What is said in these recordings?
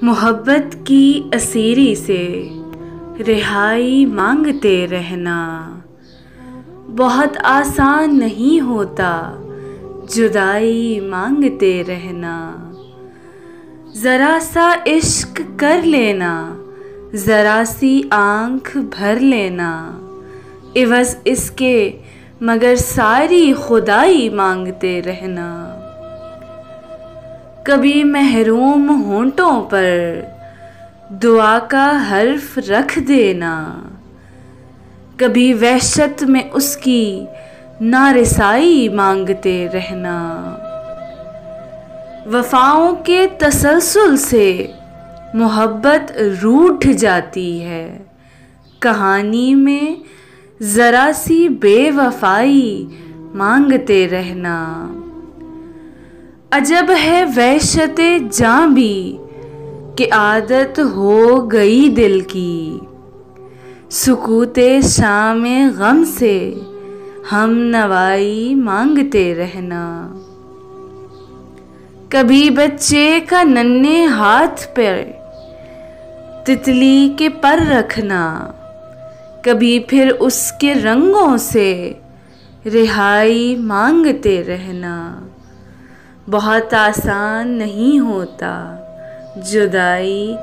मोहब्बत की असीरी से रिहाई मांगते रहना बहुत आसान नहीं होता, जुदाई मांगते रहना। ज़रा सा इश्क कर लेना, ज़रा सी आँख भर लेना, इवज़ इसके मगर सारी खुदाई मांगते रहना। कभी महरूम होंठों पर दुआ का हर्फ रख देना, कभी वहशत में उसकी नारिसाई मांगते रहना। वफ़ाओं के तसलसल से मोहब्बत रूठ जाती है, कहानी में ज़रा सी बेवफ़ाई मांगते रहना। अजब है वहशते जां भी कि आदत हो गई दिल की, सुकूते शाम गम से हम नवाई मांगते रहना। कभी बच्चे का नन्हे हाथ पर तितली के पर रखना, कभी फिर उसके रंगों से रिहाई मांगते रहना। बहुत आसान नहीं होता, जुदाई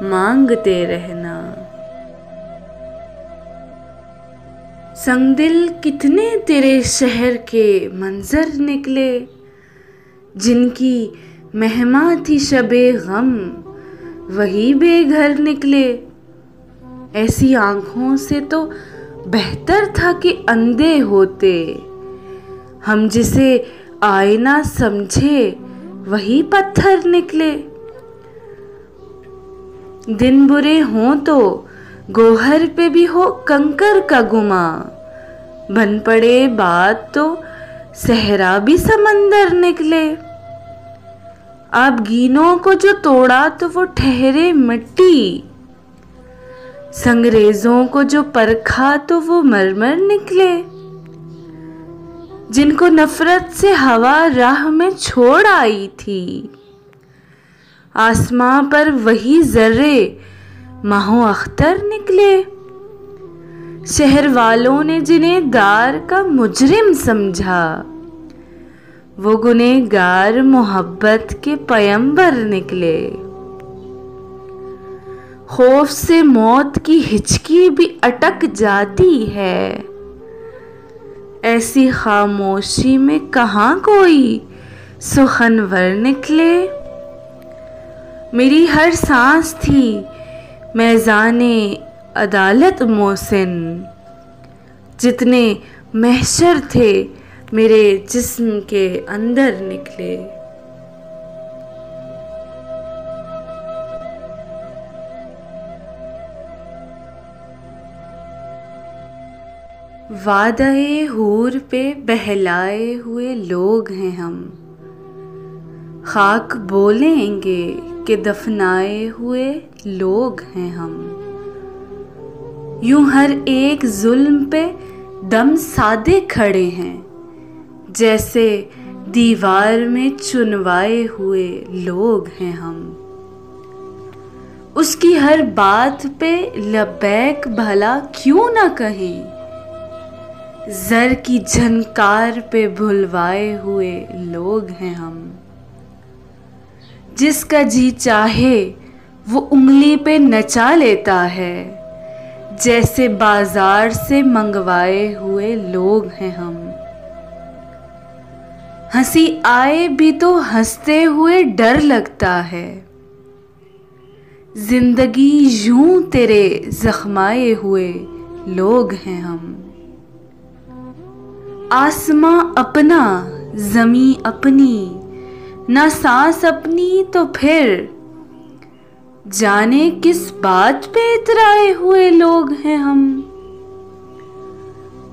मांगते रहना। संगदिल कितने तेरे शहर के मंजर निकले, जिनकी मेहमान थी शबे गम वही बेघर निकले। ऐसी आँखों से तो बेहतर था कि अंधे होते, हम जिसे आईना समझे वही पत्थर निकले। दिन बुरे हों तो गोहर पे भी हो कंकर का गुमा, बन पड़े बात तो सहरा भी समंदर निकले। आप गीनों को जो तोड़ा तो वो ठहरे मिट्टी, संगरेजों को जो परखा तो वो मरमर निकले। जिनको नफरत से हवा राह में छोड़ आई थी, आसमां पर वही जर्रे माहो अख्तर निकले। शहर वालों ने जिन्हें दार का मुजरिम समझा, वो गुनहगार मोहब्बत के पैगंबर निकले। खौफ से मौत की हिचकी भी अटक जाती है, ऐसी खामोशी में कहाँ कोई सुखनवर निकले। मेरी हर सांस थी मैज़ाने अदालत मोहसिन, जितने महशर थे मेरे जिस्म के अंदर निकले। वादे हूर पे बहलाए हुए लोग हैं हम, खाक बोलेंगे कि दफनाए हुए लोग हैं हम। यूं हर एक जुल्म पे दम साधे खड़े हैं, जैसे दीवार में चुनवाए हुए लोग हैं हम। उसकी हर बात पे लबैक भला क्यों ना कहें, जर की झनकार पे भुलवाए हुए लोग हैं हम। जिसका जी चाहे वो उंगली पे नचा लेता है, जैसे बाजार से मंगवाए हुए लोग हैं हम। हंसी आए भी तो हंसते हुए डर लगता है, जिंदगी यूं तेरे जख्माए हुए लोग हैं हम। आसमां अपना ज़मीं अपनी, ना सांस अपनी तो फिर जाने किस बात पे इतराए हुए लोग हैं हम।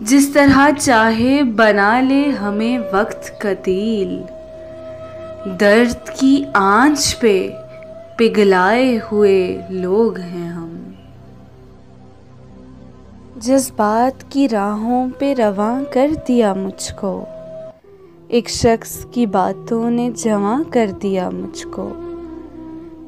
जिस तरह चाहे बना ले हमें वक्त कतील, दर्द की आंच पे पिघलाए हुए लोग हैं हम। जज्बात की राहों पे रवां कर दिया मुझको, एक शख्स की बातों ने जवां कर दिया मुझको।